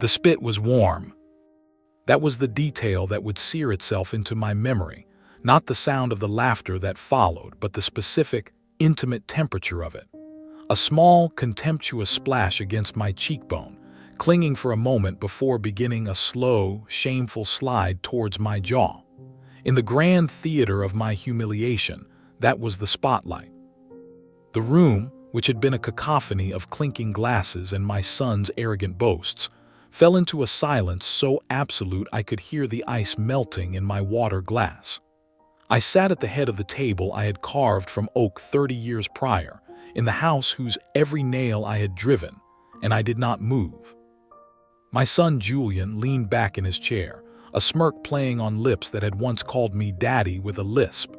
The spit was warm. That was the detail that would sear itself into my memory, not the sound of the laughter that followed, but the specific, intimate temperature of it. A small, contemptuous splash against my cheekbone, clinging for a moment before beginning a slow, shameful slide towards my jaw. In the grand theater of my humiliation, that was the spotlight. The room, which had been a cacophony of clinking glasses and my son's arrogant boasts, fell into a silence so absolute I could hear the ice melting in my water glass. I sat at the head of the table I had carved from oak 30 years prior, in the house whose every nail I had driven, and I did not move. My son Julian leaned back in his chair, a smirk playing on lips that had once called me daddy with a lisp.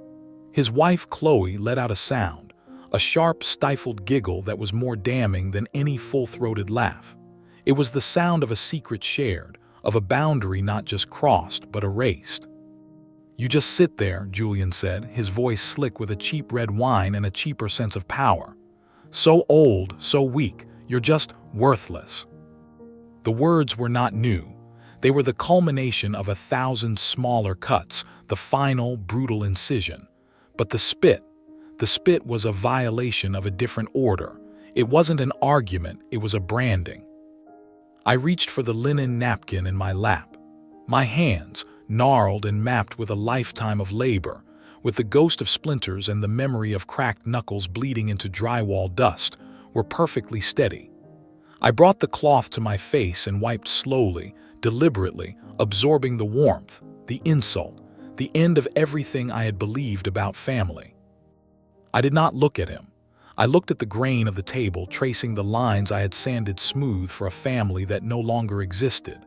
His wife Chloe let out a sound, a sharp, stifled giggle that was more damning than any full-throated laugh. It was the sound of a secret shared, of a boundary not just crossed but erased. "You just sit there," Julian said, his voice slick with a cheap red wine and a cheaper sense of power. "So old, so weak, you're just worthless." The words were not new. They were the culmination of 1,000 smaller cuts, the final, brutal incision. But the spit was a violation of a different order. It wasn't an argument, it was a branding. I reached for the linen napkin in my lap. My hands, gnarled and mapped with a lifetime of labor, with the ghost of splinters and the memory of cracked knuckles bleeding into drywall dust, were perfectly steady. I brought the cloth to my face and wiped slowly, deliberately, absorbing the warmth, the insult, the end of everything I had believed about family. I did not look at him. I looked at the grain of the table, tracing the lines I had sanded smooth for a family that no longer existed.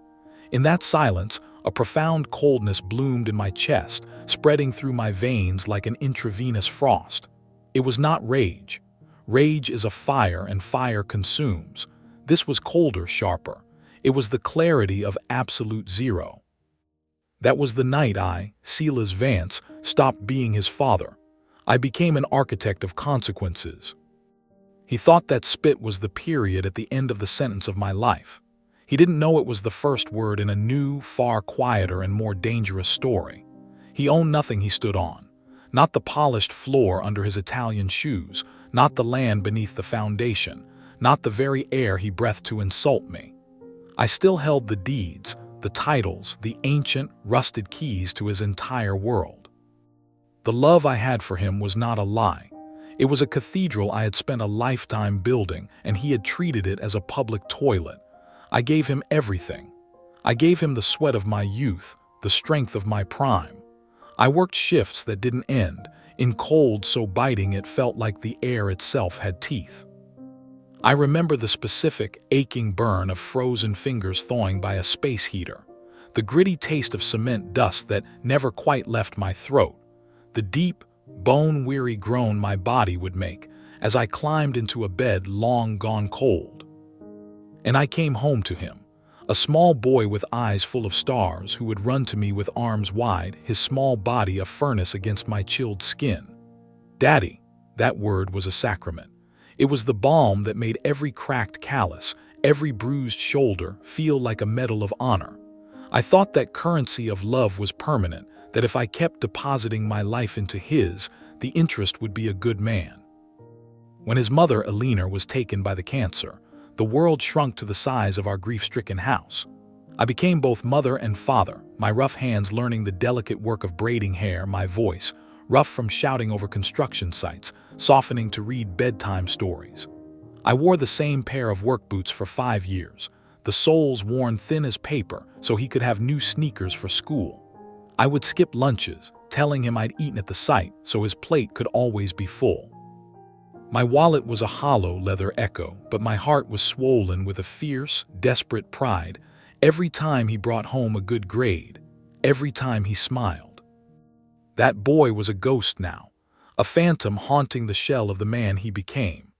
In that silence, a profound coldness bloomed in my chest, spreading through my veins like an intravenous frost. It was not rage. Rage is a fire, and fire consumes. This was colder, sharper. It was the clarity of absolute zero. That was the night I, Silas Vance, stopped being his father. I became an architect of consequences. He thought that spit was the period at the end of the sentence of my life. He didn't know it was the first word in a new, far quieter and more dangerous story. He owned nothing he stood on. Not the polished floor under his Italian shoes, not the land beneath the foundation, not the very air he breathed to insult me. I still held the deeds, the titles, the ancient, rusted keys to his entire world. The love I had for him was not a lie. It was a cathedral I had spent a lifetime building, and he had treated it as a public toilet. I gave him everything. I gave him the sweat of my youth, the strength of my prime. I worked shifts that didn't end, in cold so biting it felt like the air itself had teeth. I remember the specific, aching burn of frozen fingers thawing by a space heater, the gritty taste of cement dust that never quite left my throat, the deep, bone-weary groan my body would make as I climbed into a bed long gone cold. And I came home to him, a small boy with eyes full of stars who would run to me with arms wide, his small body a furnace against my chilled skin. Daddy, that word was a sacrament. It was the balm that made every cracked callus, every bruised shoulder feel like a medal of honor. I thought that currency of love was permanent, that if I kept depositing my life into his, the interest would be a good man. When his mother, Elena, was taken by the cancer, the world shrunk to the size of our grief-stricken house. I became both mother and father, my rough hands learning the delicate work of braiding hair, my voice, rough from shouting over construction sites, softening to read bedtime stories. I wore the same pair of work boots for 5 years, the soles worn thin as paper so he could have new sneakers for school. I would skip lunches, telling him I'd eaten at the site so his plate could always be full. My wallet was a hollow leather echo, but my heart was swollen with a fierce, desperate pride every time he brought home a good grade, every time he smiled. That boy was a ghost now, a phantom haunting the shell of the man he became.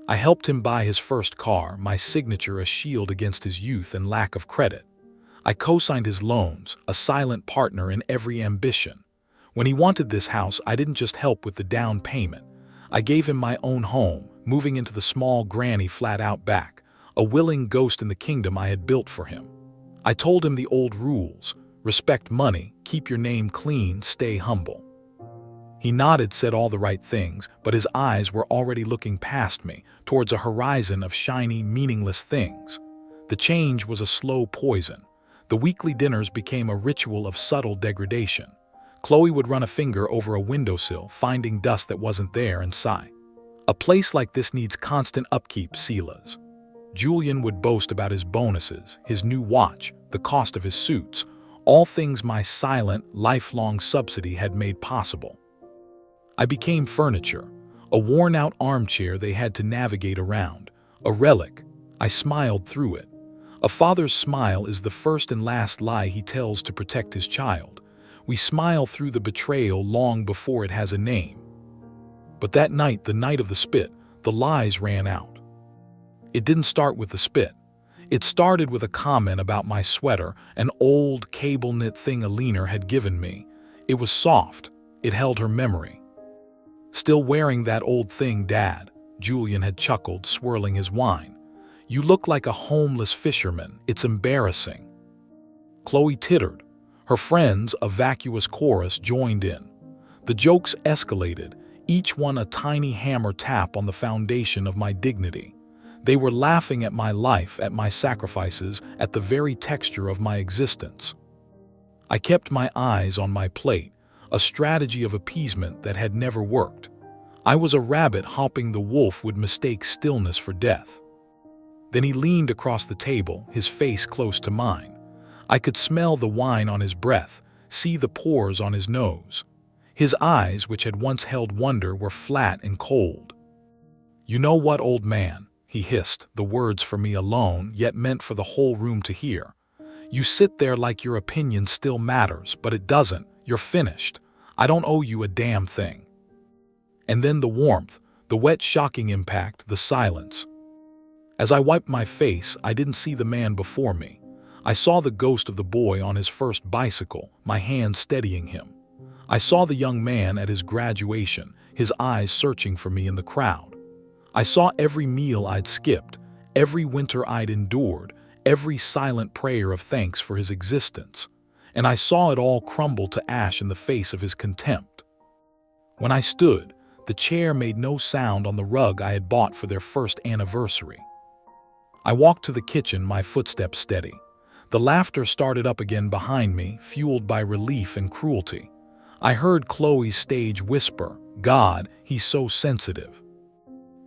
I helped him buy his first car, my signature a shield against his youth and lack of credit. I co-signed his loans, a silent partner in every ambition. When he wanted this house, I didn't just help with the down payment. I gave him my own home, moving into the small granny flat out back, a willing ghost in the kingdom I had built for him. I told him the old rules: respect money, keep your name clean, stay humble. He nodded, said all the right things, but his eyes were already looking past me, towards a horizon of shiny, meaningless things. The change was a slow poison. The weekly dinners became a ritual of subtle degradation. Chloe would run a finger over a windowsill, finding dust that wasn't there, and sigh. "A place like this needs constant upkeep, Silas." Julian would boast about his bonuses, his new watch, the cost of his suits, all things my silent, lifelong subsidy had made possible. I became furniture, a worn-out armchair they had to navigate around, a relic. I smiled through it. A father's smile is the first and last lie he tells to protect his child. We smile through the betrayal long before it has a name. But that night, the night of the spit, the lies ran out. It didn't start with the spit. It started with a comment about my sweater, an old cable-knit thing Alina had given me. It was soft. It held her memory. "Still wearing that old thing, Dad," Julian had chuckled, swirling his wine. "You look like a homeless fisherman. It's embarrassing." Chloe tittered. Her friends, a vacuous chorus, joined in. The jokes escalated, each one a tiny hammer tap on the foundation of my dignity. They were laughing at my life, at my sacrifices, at the very texture of my existence. I kept my eyes on my plate, a strategy of appeasement that had never worked. I was a rabbit hoping the wolf would mistake stillness for death. Then he leaned across the table, his face close to mine. I could smell the wine on his breath, see the pores on his nose. His eyes, which had once held wonder, were flat and cold. "You know what, old man?" he hissed, the words for me alone, yet meant for the whole room to hear. "You sit there like your opinion still matters, but it doesn't. You're finished. I don't owe you a damn thing." And then the warmth, the wet, shocking impact, the silence. As I wiped my face, I didn't see the man before me. I saw the ghost of the boy on his first bicycle, my hand steadying him. I saw the young man at his graduation, his eyes searching for me in the crowd. I saw every meal I'd skipped, every winter I'd endured, every silent prayer of thanks for his existence. And I saw it all crumble to ash in the face of his contempt. When I stood, the chair made no sound on the rug I had bought for their first anniversary. I walked to the kitchen, my footsteps steady. The laughter started up again behind me, fueled by relief and cruelty. I heard Chloe's stage whisper, "God, he's so sensitive."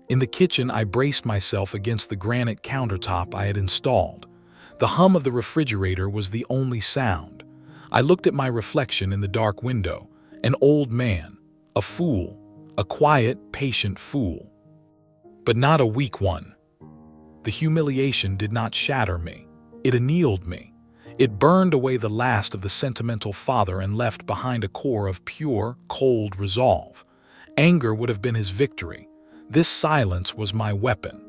In the kitchen, I braced myself against the granite countertop I had installed. The hum of the refrigerator was the only sound. I looked at my reflection in the dark window, an old man, a fool, a quiet, patient fool. But not a weak one. The humiliation did not shatter me. It annealed me. It burned away the last of the sentimental father and left behind a core of pure, cold resolve. Anger would have been his victory. This silence was my weapon.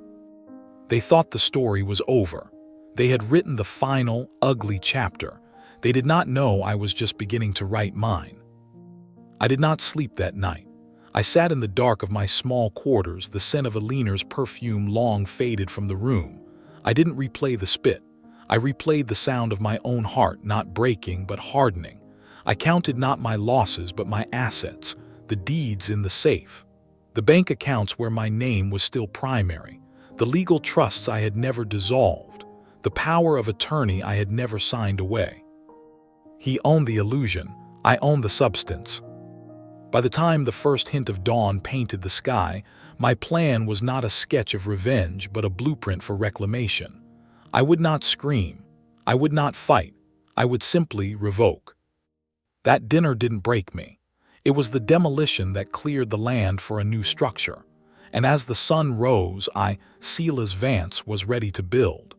They thought the story was over. They had written the final, ugly chapter. They did not know I was just beginning to write mine. I did not sleep that night. I sat in the dark of my small quarters, the scent of Alina's perfume long faded from the room. I didn't replay the spit. I replayed the sound of my own heart, not breaking but hardening. I counted not my losses but my assets, the deeds in the safe, the bank accounts where my name was still primary, the legal trusts I had never dissolved, the power of attorney I had never signed away. He owned the illusion, I owned the substance. By the time the first hint of dawn painted the sky, my plan was not a sketch of revenge but a blueprint for reclamation. I would not scream. I would not fight. I would simply revoke. That dinner didn't break me. It was the demolition that cleared the land for a new structure. And as the sun rose, Silas Vance, was ready to build.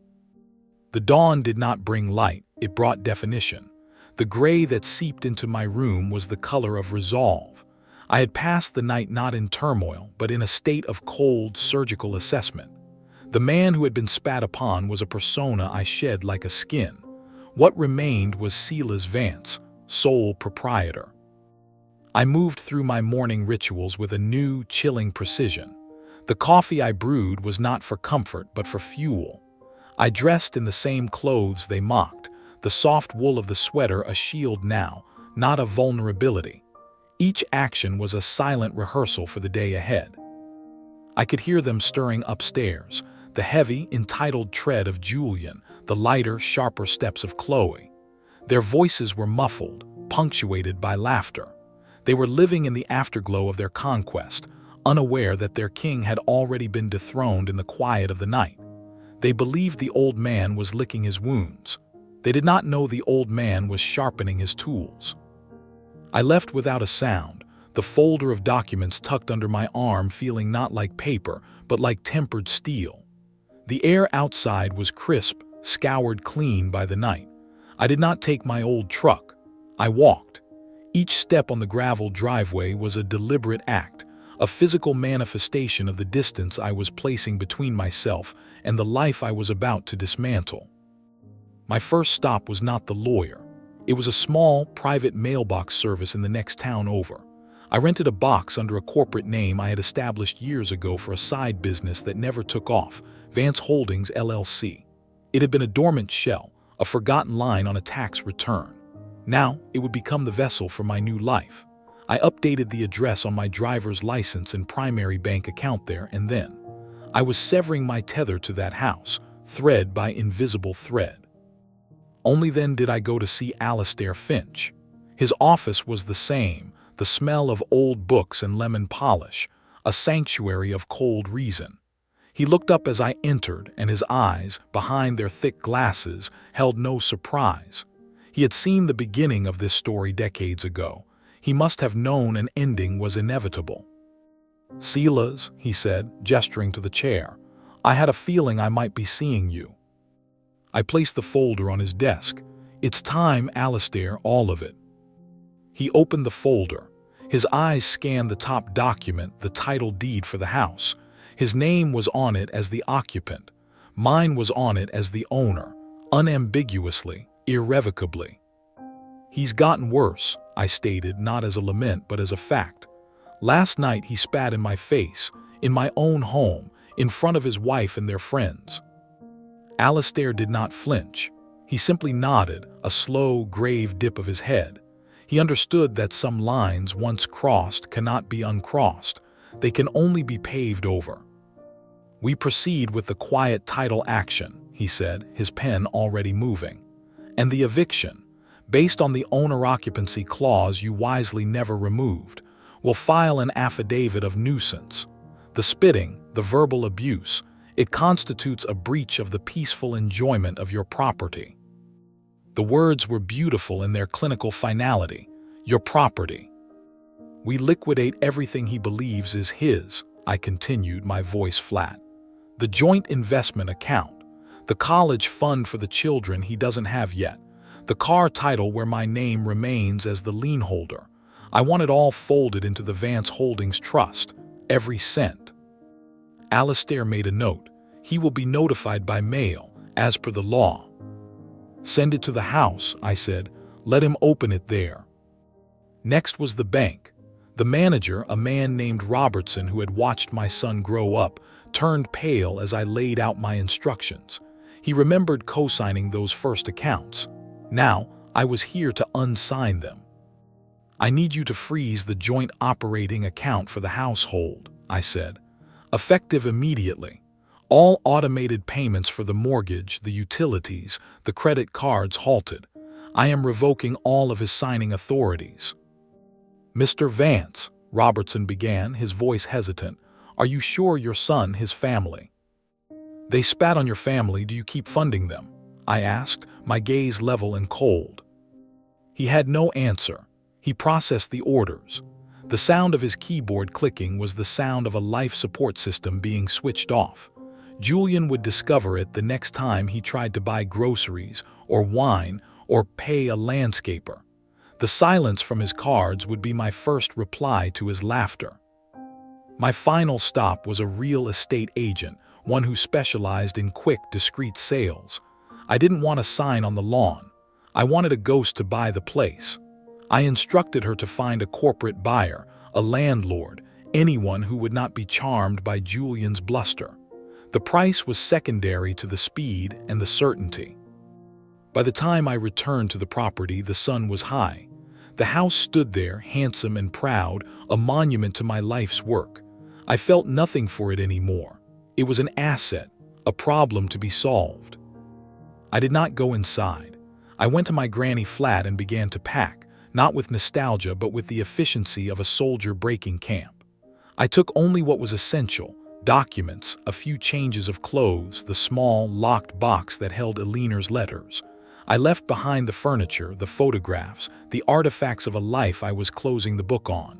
The dawn did not bring light, it brought definition. The gray that seeped into my room was the color of resolve. I had passed the night not in turmoil, but in a state of cold, surgical assessment. The man who had been spat upon was a persona I shed like a skin. What remained was Silas Vance, sole proprietor. I moved through my morning rituals with a new, chilling precision. The coffee I brewed was not for comfort but for fuel. I dressed in the same clothes they mocked, the soft wool of the sweater a shield now, not a vulnerability. Each action was a silent rehearsal for the day ahead. I could hear them stirring upstairs, the heavy, entitled tread of Julian, the lighter, sharper steps of Chloe. Their voices were muffled, punctuated by laughter. They were living in the afterglow of their conquest, unaware that their king had already been dethroned in the quiet of the night. They believed the old man was licking his wounds. They did not know the old man was sharpening his tools. I left without a sound, the folder of documents tucked under my arm feeling not like paper, but like tempered steel. The air outside was crisp, scoured clean by the night. I did not take my old truck. I walked. Each step on the gravel driveway was a deliberate act, a physical manifestation of the distance I was placing between myself and the life I was about to dismantle. My first stop was not the lawyer. It was a small, private mailbox service in the next town over. I rented a box under a corporate name I had established years ago for a side business that never took off, Vance Holdings, LLC. It had been a dormant shell, a forgotten line on a tax return. Now, it would become the vessel for my new life. I updated the address on my driver's license and primary bank account there, and then I was severing my tether to that house, thread by invisible thread. Only then did I go to see Alistair Finch. His office was the same, the smell of old books and lemon polish, a sanctuary of cold reason. He looked up as I entered, and his eyes, behind their thick glasses, held no surprise. He had seen the beginning of this story decades ago. He must have known an ending was inevitable. "Silas," he said, gesturing to the chair, "I had a feeling I might be seeing you." I placed the folder on his desk. "It's time, Alistair, all of it." He opened the folder. His eyes scanned the top document, the title deed for the house. His name was on it as the occupant. Mine was on it as the owner, unambiguously, irrevocably. "He's gotten worse," I stated, not as a lament but as a fact. "Last night he spat in my face, in my own home, in front of his wife and their friends." Alistair did not flinch. He simply nodded, a slow, grave dip of his head. He understood that some lines once crossed cannot be uncrossed. They can only be paved over. "We proceed with the quiet title action," he said, his pen already moving. "And the eviction, based on the owner-occupancy clause you wisely never removed, will file an affidavit of nuisance. The spitting, the verbal abuse, it constitutes a breach of the peaceful enjoyment of your property." The words were beautiful in their clinical finality. Your property. "We liquidate everything he believes is his," I continued, my voice flat. "The joint investment account, the college fund for the children he doesn't have yet, the car title where my name remains as the lien holder. I want it all folded into the Vance Holdings Trust, every cent." Alistair made a note. "He will be notified by mail, as per the law." "Send it to the house," I said. "Let him open it there." Next was the bank. The manager, a man named Robertson who had watched my son grow up, turned pale as I laid out my instructions. He remembered co-signing those first accounts. Now, I was here to unsign them. "I need you to freeze the joint operating account for the household," I said. "Effective immediately. All automated payments for the mortgage, the utilities, the credit cards halted. I am revoking all of his signing authorities." "Mr. Vance," Robertson began, his voice hesitant, "are you sure your son, his family?" "They spat on your family, do you keep funding them?" I asked, my gaze level and cold. He had no answer. He processed the orders. The sound of his keyboard clicking was the sound of a life support system being switched off. Julian would discover it the next time he tried to buy groceries, or wine, or pay a landscaper. The silence from his cards would be my first reply to his laughter. My final stop was a real estate agent, one who specialized in quick, discreet sales. I didn't want a sign on the lawn. I wanted a ghost to buy the place. I instructed her to find a corporate buyer, a landlord, anyone who would not be charmed by Julian's bluster. The price was secondary to the speed and the certainty. By the time I returned to the property, the sun was high. The house stood there, handsome and proud, a monument to my life's work. I felt nothing for it anymore. It was an asset, a problem to be solved. I did not go inside. I went to my granny flat and began to pack, not with nostalgia but with the efficiency of a soldier breaking camp. I took only what was essential: documents, a few changes of clothes, the small, locked box that held Eleanor's letters. I left behind the furniture, the photographs, the artifacts of a life I was closing the book on.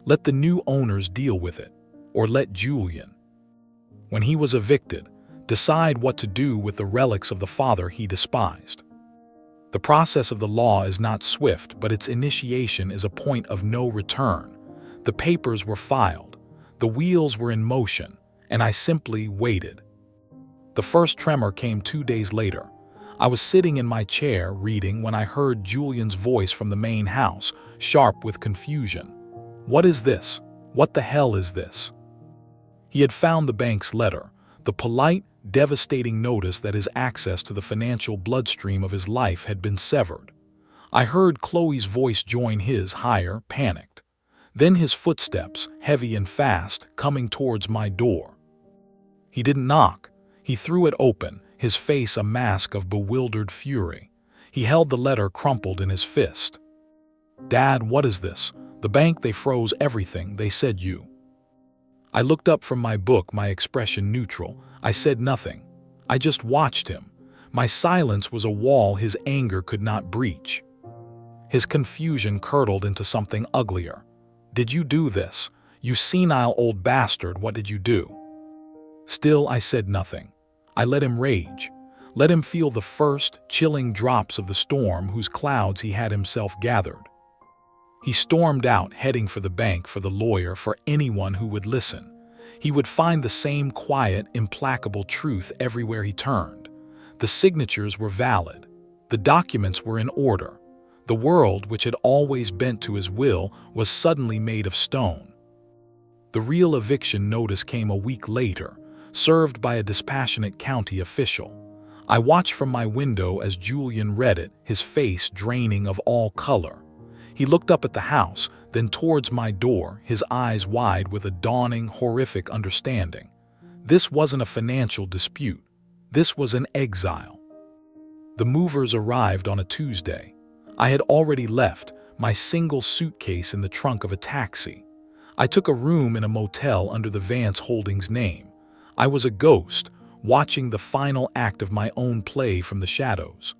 Let the new owners deal with it, or let Julian, when he was evicted, decide what to do with the relics of the father he despised. The process of the law is not swift, but its initiation is a point of no return. The papers were filed, the wheels were in motion, and I simply waited. The first tremor came 2 days later. I was sitting in my chair reading when I heard Julian's voice from the main house, sharp with confusion. "What is this? What the hell is this?" He had found the bank's letter, the polite, devastating notice that his access to the financial bloodstream of his life had been severed. I heard Chloe's voice join his, higher, panicked. Then his footsteps, heavy and fast, coming towards my door. He didn't knock. He threw it open, his face a mask of bewildered fury. He held the letter crumpled in his fist. "Dad, what is this? The bank, they froze everything, they said you..." I looked up from my book, my expression neutral. I said nothing. I just watched him. My silence was a wall his anger could not breach. His confusion curdled into something uglier. "Did you do this? You senile old bastard, what did you do?" Still, I said nothing. I let him rage. Let him feel the first, chilling drops of the storm whose clouds he had himself gathered. He stormed out, heading for the bank, for the lawyer, for anyone who would listen. He would find the same quiet, implacable truth everywhere he turned. The signatures were valid. The documents were in order. The world, which had always bent to his will, was suddenly made of stone. The real eviction notice came a week later, served by a dispassionate county official. I watched from my window as Julian read it, his face draining of all color. He looked up at the house, then towards my door, his eyes wide with a dawning, horrific understanding. This wasn't a financial dispute. This was an exile. The movers arrived on a Tuesday. I had already left, my single suitcase in the trunk of a taxi. I took a room in a motel under the Vance Holdings name. I was a ghost, watching the final act of my own play from the shadows.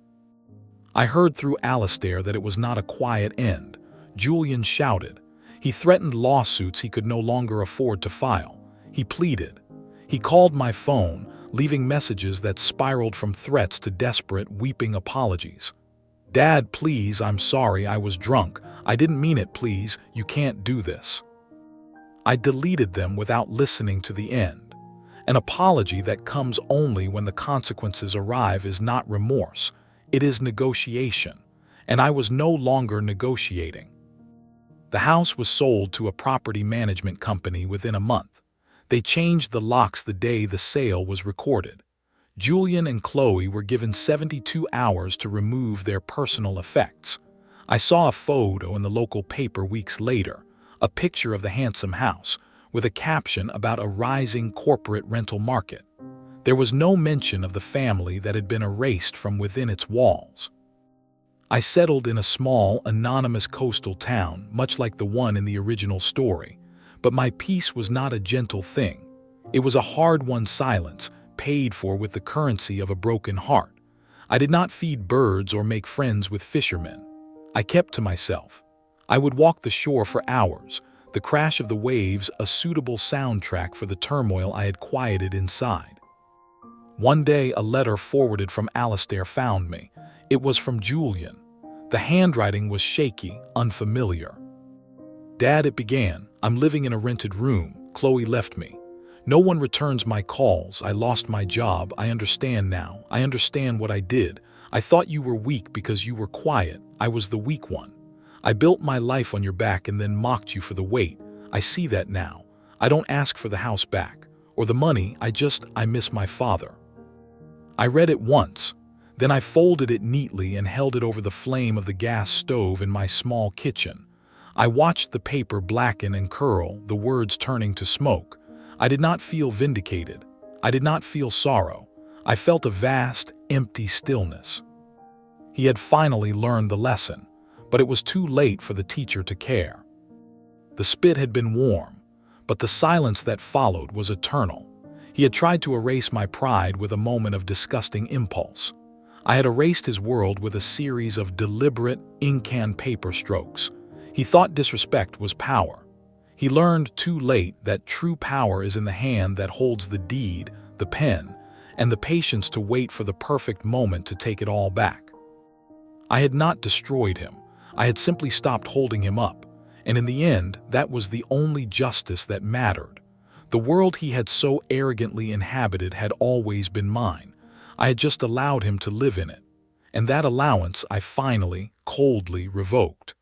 I heard through Alistair that it was not a quiet end. Julian shouted. He threatened lawsuits he could no longer afford to file. He pleaded. He called my phone, leaving messages that spiraled from threats to desperate, weeping apologies. "Dad, please, I'm sorry, I was drunk. I didn't mean it, please, you can't do this." I deleted them without listening to the end. An apology that comes only when the consequences arrive is not remorse. It is negotiation, and I was no longer negotiating. The house was sold to a property management company within a month. They changed the locks the day the sale was recorded. Julian and Chloe were given 72 hours to remove their personal effects. I saw a photo in the local paper weeks later, a picture of the handsome house, with a caption about a rising corporate rental market. There was no mention of the family that had been erased from within its walls. I settled in a small, anonymous coastal town, much like the one in the original story. But my peace was not a gentle thing. It was a hard-won silence, paid for with the currency of a broken heart. I did not feed birds or make friends with fishermen. I kept to myself. I would walk the shore for hours, the crash of the waves a suitable soundtrack for the turmoil I had quieted inside. One day, a letter forwarded from Alistair found me. It was from Julian. The handwriting was shaky, unfamiliar. "Dad," it began, "I'm living in a rented room. Chloe left me. No one returns my calls. I lost my job. I understand now. I understand what I did. I thought you were weak because you were quiet. I was the weak one. I built my life on your back and then mocked you for the weight. I see that now. I don't ask for the house back. or the money, I miss my father. I read it once, then I folded it neatly and held it over the flame of the gas stove in my small kitchen. I watched the paper blacken and curl, the words turning to smoke. I did not feel vindicated. I did not feel sorrow. I felt a vast, empty stillness. He had finally learned the lesson, but it was too late for the teacher to care. The spit had been warm, but the silence that followed was eternal. He had tried to erase my pride with a moment of disgusting impulse. I had erased his world with a series of deliberate, ink-and paper strokes. He thought disrespect was power. He learned too late that true power is in the hand that holds the deed, the pen, and the patience to wait for the perfect moment to take it all back. I had not destroyed him. I had simply stopped holding him up, and in the end, that was the only justice that mattered. The world he had so arrogantly inhabited had always been mine. I had just allowed him to live in it, and that allowance I finally, coldly revoked.